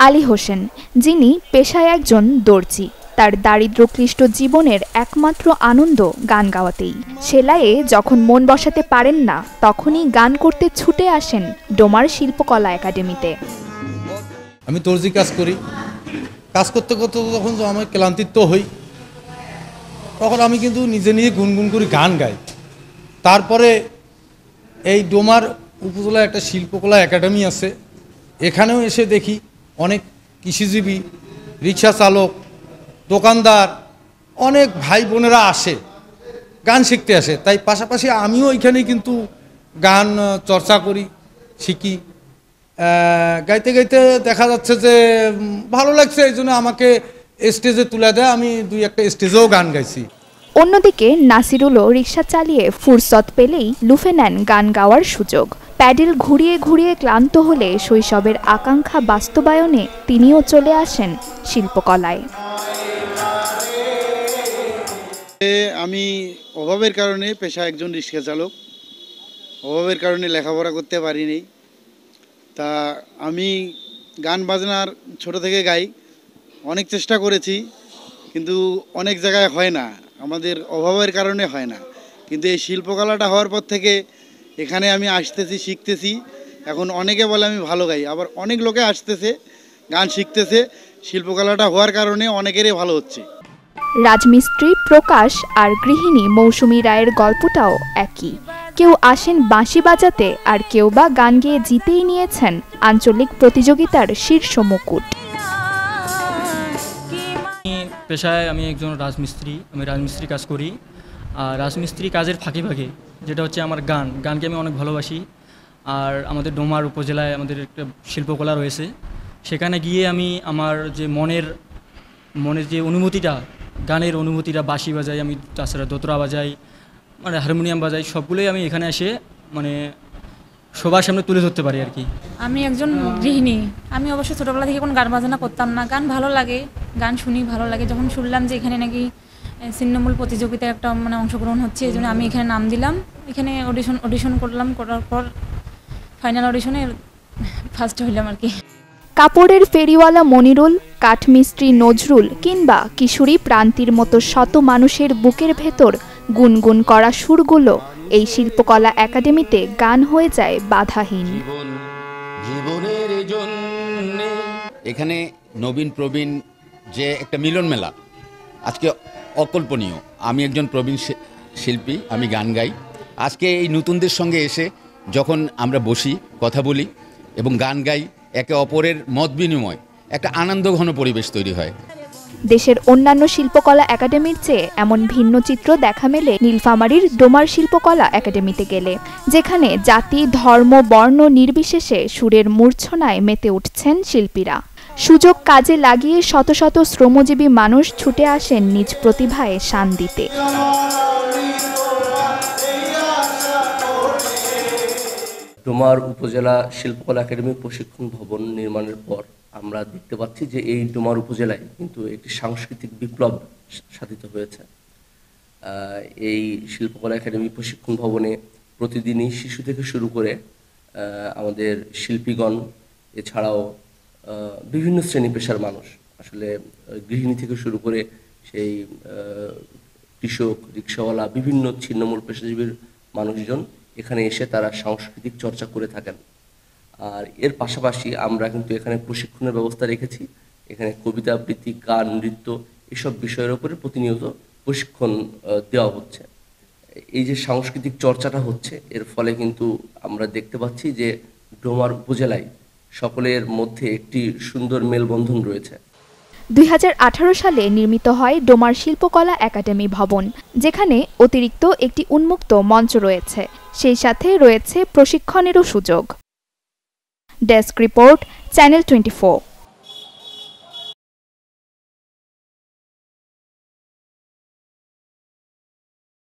আলী হোসেন, যিনি পেশায় একজন দর্জি। তার দারিদ্র্যক্লিষ্ট জীবনের একমাত্র আনন্দ গান গাওয়াতেই। সেলাইয়ে যখন মন বসাতে পারেন না, তখনই গান করতে ছুটে আসেন ডোমার শিল্পকলা একাডেমিতে। আমি দর্জি কাজ করি, কাজ করতে করতে যখন আমি ক্লান্তিত হই, তখন আমি কিন্তু নিজে নিজে গুনগুন করে গান গাই। তারপরে এই ডোমার উপজেলায় একটা শিল্পকলা একাডেমি আছে, এখানেও এসে দেখি অনেক কৃষিজীবী, রিক্সা চালক, দোকানদার, অনেক ভাই বোনেরা আসে, গান শিখতে আসে। তাই পাশাপাশি আমিও এখানে কিন্তু গান চর্চা করি, শিখি। গাইতে গাইতে দেখা যাচ্ছে যে ভালো লাগছে, এই জন্য আমাকে স্টেজে তুলে দেয়। আমি দুই একটা স্টেজেও গান গাইছি। অন্যদিকে নাসিরুলও রিক্সা চালিয়ে ফুরসত পেলেই লুফে নেন গান গাওয়ার সুযোগ। প্যাডেল ঘুরিয়ে ঘুরিয়ে ক্লান্ত হলে শৈশবের আকাঙ্ক্ষা বাস্তবায়নে তিনিও চলে আসেন শিল্পকলায়। আমি অভাবের কারণে পেশা একজন রিক্সা চালক, অভাবের কারণে লেখাপড়া করতে পারিনি। তা আমি গান বাজনার ছোট থেকে গাই, অনেক চেষ্টা করেছি, কিন্তু অনেক জায়গায় হয় না, আমাদের অভাবের কারণে হয় না। কিন্তু এই শিল্পকলাটা হওয়ার পর থেকে এখানে আমি আসতেছি, শিখতেছি। এখন অনেকে বলে আমি ভালো গাই, আবার অনেক লোকে আসতেছে, গান শিখতেছে। শিল্পকলাটা হওয়ার কারণে অনেকেরই ভালো হচ্ছে। রাজমিস্ত্রি প্রকাশ আর গৃহিণী মৌসুমী রায়ের গল্পটাও একই। কেউ আসেন বাঁশি বাজাতে, আর কেউ বা গান গেয়ে জিতেই নিয়েছেন আঞ্চলিক প্রতিযোগিতার শীর্ষ মুকুট। পেশায় আমি একজন রাজমিস্ত্রি, আমি রাজমিস্ত্রি কাজ করি। আর রাজমিস্ত্রি কাজের ফাঁকে ফাঁকে যেটা হচ্ছে আমার গানকে আমি অনেক ভালোবাসি। আর আমাদের ডোমার উপজেলায় আমাদের একটা শিল্পকলা রয়েছে, সেখানে গিয়ে আমি আমার যে মনের যে অনুভূতিটা, গানের অনুভূতিটা, বাঁশি বাজাই আমি, তাছাড়া দোতরা বাজাই, মানে হারমোনিয়াম বাজাই, সবগুলোই আমি এখানে এসে মানে সবার সামনে তুলে ধরতে পারি আর কি। আমি একজন গৃহিণী। আমি অবশ্য ছোটোবেলা থেকে কোনো গান বাজনা করতাম না। গান ভালো লাগে, গান শুনি ভালো লাগে। যখন শুনলাম যে এখানে নাকি ছিন্নমূল প্রতিযোগিতার একটা মানে অংশগ্রহণ হচ্ছে, এই জন্য আমি এখানে নাম দিলাম। এখানে অডিশন করলাম, করার পর ফাইনাল অডিশনে ফার্স্ট হইলাম আর কি। কাপড়ের ফেরিওয়ালা মনিরুল, কাঠমিস্ত্রি নজরুল কিংবা কিশোরী প্রান্তির মতো শত মানুষের বুকের ভেতর গুনগুন করা সুরগুলো এই শিল্পকলা একাডেমিতে গান হয়ে যায় বাধাহীন। এখানে নবীন প্রবীণ যে একটা মিলন মেলা, আজকে অকল্পনীয়। আমি একজন প্রবীণ শিল্পী, আমি গান গাই। আজকে এই নতুনদের সঙ্গে এসে যখন আমরা বসি, কথা বলি এবং গান গাই, একে অপরের মত বিনিময়, একটা আনন্দঘন পরিবেশ তৈরি হয়। দেশের অন্যান্য শিল্পকলা একাডেমির চেয়ে এমন ভিন্ন চিত্র দেখা মেলে নীলফামারীর ডোমার শিল্পকলা একাডেমিতে গেলে, যেখানে জাতি, ধর্ম, বর্ণ নির্বিশেষে সুরের মূর্ছনায় মেতে উঠছেন শিল্পীরা। সুযোগ কাজে লাগিয়ে শত শত শ্রমজীবী মানুষ ছুটে আসেন নিজ প্রতিভায় শান দিতে। ডোমার উপজেলা শিল্পকলা একাডেমি প্রশিক্ষণ ভবন নির্মাণের পর আমরা দেখতে পাচ্ছি যে এই ডোমার উপজেলায় কিন্তু একটি সাংস্কৃতিক বিপ্লব সাধিত হয়েছে। এই শিল্পকলা একাডেমি প্রশিক্ষণ ভবনে প্রতিদিনই শিশু থেকে শুরু করে আমাদের শিল্পীগণ, এছাড়াও বিভিন্ন শ্রেণী পেশার মানুষ, আসলে গৃহিণী থেকে শুরু করে সেই কৃষক, রিক্সাওয়ালা, বিভিন্ন ছিন্নমূল পেশাজীবীর মানুষজন এখানে এসে তারা সাংস্কৃতিক চর্চা করে থাকেন। আর এর পাশাপাশি আমরা কিন্তু এখানে প্রশিক্ষণের ব্যবস্থা রেখেছি। এখানে কবিতা আবৃত্তি, গান, নৃত্য, এসব বিষয়ের উপরে প্রতিনিয়ত প্রশিক্ষণ দেওয়া হচ্ছে। এই যে সাংস্কৃতিক চর্চাটা হচ্ছে, এর ফলে কিন্তু আমরা দেখতে পাচ্ছি যে ডোমার উপজেলায় সকলের মধ্যে একটি সুন্দর মেলবন্ধন রয়েছে। 2018 সালে নির্মিত হয় ডোমার শিল্পকলা একাডেমি ভবন, যেখানে অতিরিক্ত একটি উন্মুক্ত মঞ্চ রয়েছে, সেই সাথে রয়েছে প্রশিক্ষণেরও সুযোগ। Desk report, channel 24।